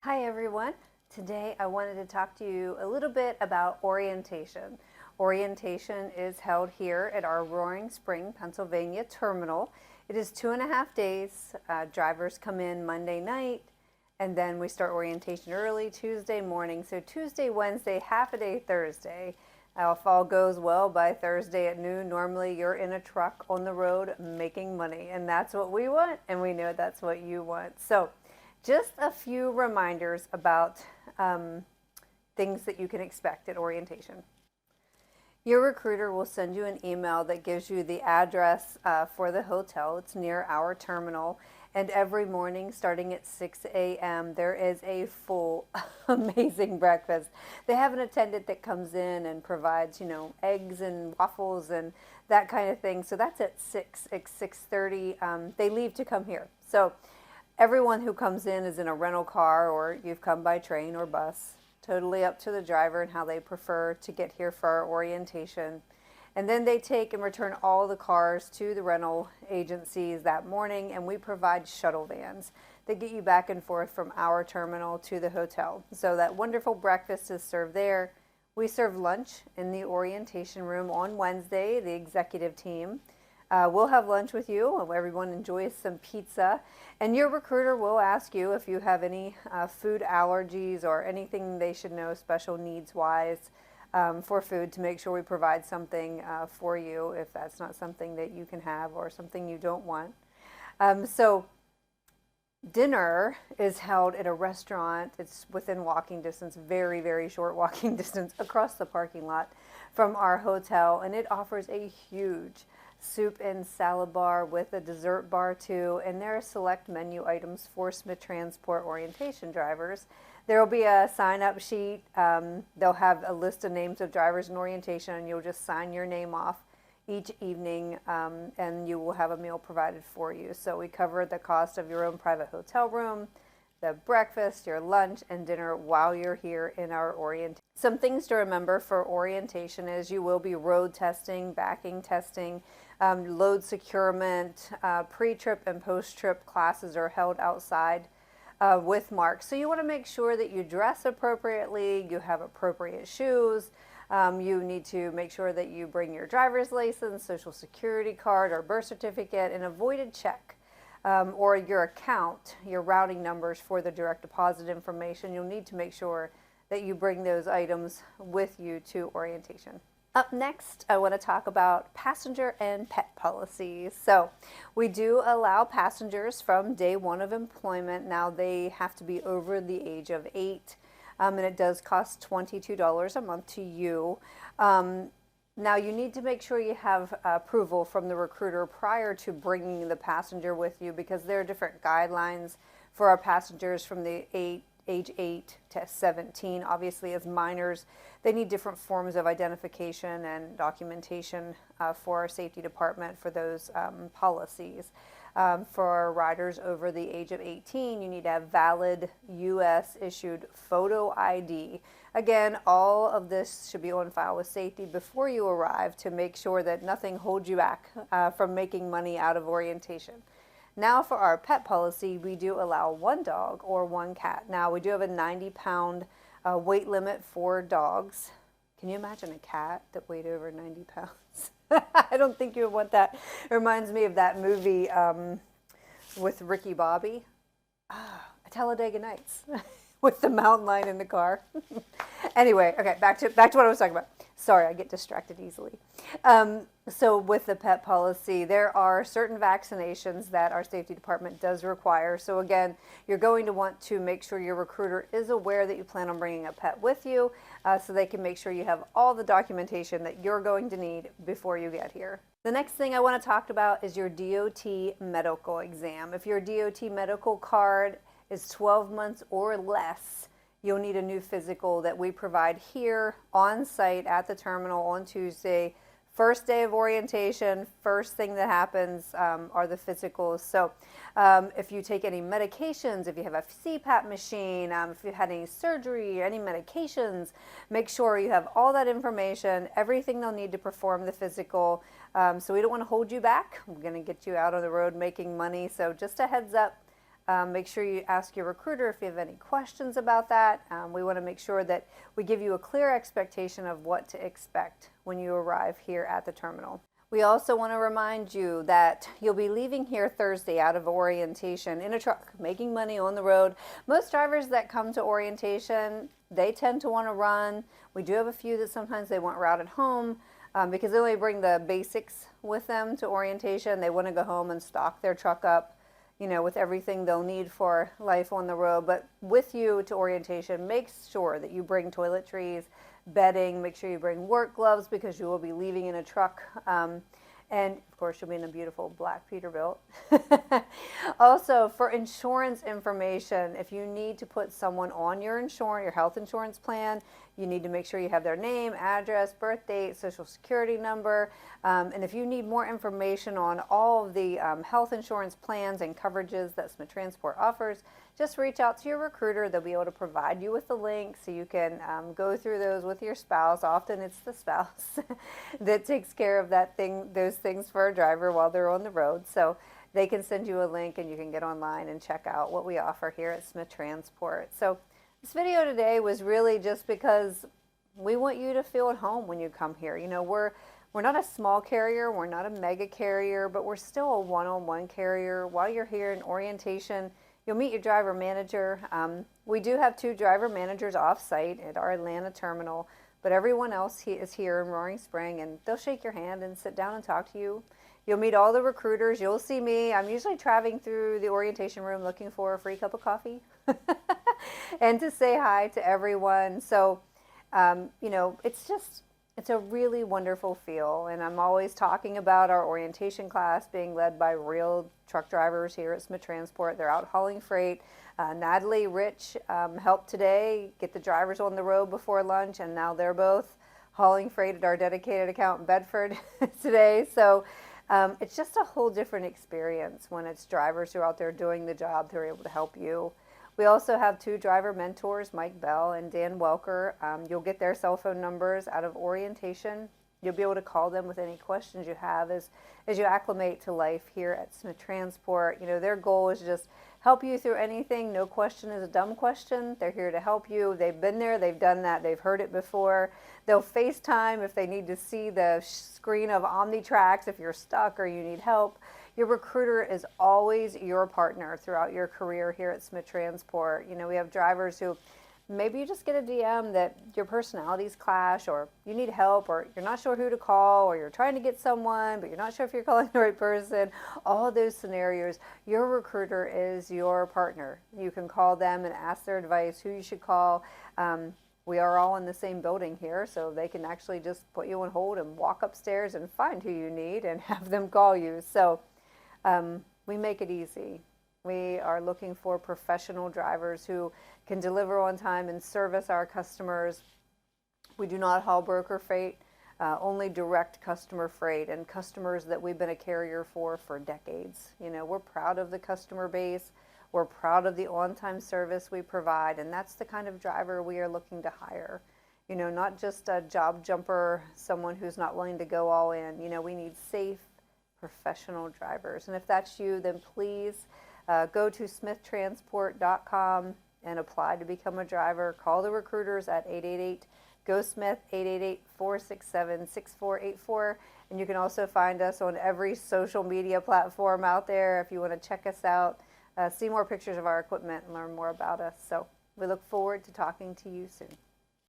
Hi everyone. Today I wanted to talk to you a little bit about orientation. Orientation is held here at our Roaring Spring, Pennsylvania terminal. It is 2.5 days. Drivers come in Monday night and then we start orientation early Tuesday morning. So Tuesday, Wednesday, half a day Thursday. If all goes well, by Thursday at noon, normally you're in a truck on the road making money, and that's what we want, and we know that's what you want. So just a few reminders about things that you can expect at orientation. Your recruiter will send you an email that gives you the address for the hotel. It's near our terminal. And every morning, starting at 6 a.m., there is a full, amazing breakfast. They have an attendant that comes in and provides, eggs and waffles and that kind of thing. So that's at 6:30. They leave to come here. So everyone who comes in is in a rental car, or you've come by train or bus. Totally up to the driver and how they prefer to get here for our orientation. And then they take and return all the cars to the rental agencies that morning, and we provide shuttle vans that get you back and forth from our terminal to the hotel. So that wonderful breakfast is served there. We serve lunch in the orientation room on Wednesday, the executive team. We'll have lunch with you. Everyone enjoys some pizza. And your recruiter will ask you if you have any food allergies or anything they should know special needs wise for food, to make sure we provide something for you if that's not something that you can have or something you don't want. So dinner is held at a restaurant. It's within walking distance, very, very short walking distance across the parking lot from our hotel. And it offers a huge soup and salad bar with a dessert bar too, and there are select menu items for Smith Transport orientation drivers. There will be a sign-up sheet. They'll have a list of names of drivers in orientation, and you'll just sign your name off each evening, and you will have a meal provided for you. So we cover the cost of your own private hotel room, the breakfast, your lunch, and dinner while you're here in our orientation. Some things to remember for orientation is you will be road testing, backing testing, load securement, pre-trip and post-trip classes are held outside with marks. So you want to make sure that you dress appropriately, you have appropriate shoes. You need to make sure that you bring your driver's license, social security card, or birth certificate, and a voided check. Or your account, your routing numbers for the direct deposit information. You'll need to make sure that you bring those items with you to orientation. Up next, I want to talk about passenger and pet policies. So we do allow passengers from day one of employment. Now they have to be over the age of 8, and it does cost $22 a month to you. Now you need to make sure you have approval from the recruiter prior to bringing the passenger with you, because there are different guidelines for our passengers from the age 8 to 17. Obviously, as minors, they need different forms of identification and documentation for our safety department for those policies. For riders over the age of 18, you need to have valid U.S. issued photo ID. Again, all of this should be on file with safety before you arrive to make sure that nothing holds you back from making money out of orientation. Now for our pet policy, we do allow one dog or one cat. Now we do have a 90-pound weight limit for dogs. Can you imagine a cat that weighed over 90 pounds? I don't think you would want that. It reminds me of that movie with Ricky Bobby, Talladega Nights, with the mountain lion in the car. Anyway, okay, back to what I was talking about. Sorry, I get distracted easily. So with the pet policy, there are certain vaccinations that our safety department does require. So again, you're going to want to make sure your recruiter is aware that you plan on bringing a pet with you, so they can make sure you have all the documentation that you're going to need before you get here. The next thing I want to talk about is your DOT medical exam. If your DOT medical card is 12 months or less, you'll need a new physical that we provide here on site at the terminal on Tuesday. First day of orientation, first thing that happens are the physicals. So if you take any medications, if you have a CPAP machine, if you've had any surgery, any medications, make sure you have all that information, everything they'll need to perform the physical. So we don't want to hold you back. We're going to get you out on the road making money. So just a heads up, Make sure you ask your recruiter if you have any questions about that. We want to make sure that we give you a clear expectation of what to expect when you arrive here at the terminal. We also want to remind you that you'll be leaving here Thursday out of orientation in a truck, making money on the road. Most drivers that come to orientation, they tend to want to run. We do have a few that sometimes they want routed home because they only bring the basics with them to orientation. They want to go home and stock their truck up, you know, with everything they'll need for life on the road. But with you to orientation, make sure that you bring toiletries, bedding, make sure you bring work gloves because you will be leaving in a truck. And of course, you'll be in a beautiful black Peterbilt. Also, for insurance information, if you need to put someone on your insurance, your health insurance plan, you need to make sure you have their name, address, birth date, social security number. And if you need more information on all of the health insurance plans and coverages that Smith Transport offers, just reach out to your recruiter. They'll be able to provide you with the link so you can go through those with your spouse. Often it's the spouse that takes care of those things for a driver while they're on the road. So they can send you a link and you can get online and check out what we offer here at Smith Transport. So this video today was really just because we want you to feel at home when you come here. You know, we're not a small carrier, we're not a mega carrier, but we're still a one-on-one carrier. While you're here in orientation, you'll meet your driver manager. We do have 2 driver managers off-site at our Atlanta terminal, but everyone else is here in Roaring Spring, and they'll shake your hand and sit down and talk to you. You'll meet all the recruiters. You'll see me. I'm usually traveling through the orientation room looking for a free cup of coffee and to say hi to everyone. So, you know, it's a really wonderful feel. And I'm always talking about our orientation class being led by real truck drivers here at Smith Transport. They're out hauling freight. Natalie, Rich helped today get the drivers on the road before lunch, and now they're both hauling freight at our dedicated account in Bedford today. So it's just a whole different experience when it's drivers who are out there doing the job. They're able to help you. We also have 2 driver mentors, Mike Bell and Dan Welker. You'll get their cell phone numbers out of orientation. You'll be able to call them with any questions you have as you acclimate to life here at Smith Transport. You know, their goal is just help you through anything. No question is a dumb question. They're here to help you. They've been there. They've done that. They've heard it before. They'll FaceTime if they need to see the screen of OmniTrax if you're stuck or you need help. Your recruiter is always your partner throughout your career here at Smith Transport. You know, we have drivers who maybe you just get a DM that your personalities clash, or you need help, or you're not sure who to call, or you're trying to get someone, but you're not sure if you're calling the right person. All of those scenarios, your recruiter is your partner. You can call them and ask their advice, who you should call. We are all in the same building here, so they can actually just put you on hold and walk upstairs and find who you need and have them call you. So we make it easy. We are looking for professional drivers who can deliver on time and service our customers. We do not haul broker freight, only direct customer freight and customers that we've been a carrier for decades. You know, we're proud of the customer base. We're proud of the on-time service we provide, and that's the kind of driver we are looking to hire. You know, not just a job jumper, someone who's not willing to go all in. You know, we need safe, professional drivers. And if that's you, then please go to smithtransport.com and apply to become a driver. Call the recruiters at 888-GO-SMITH, 888-467-6484. And you can also find us on every social media platform out there if you want to check us out, see more pictures of our equipment, and learn more about us. So we look forward to talking to you soon.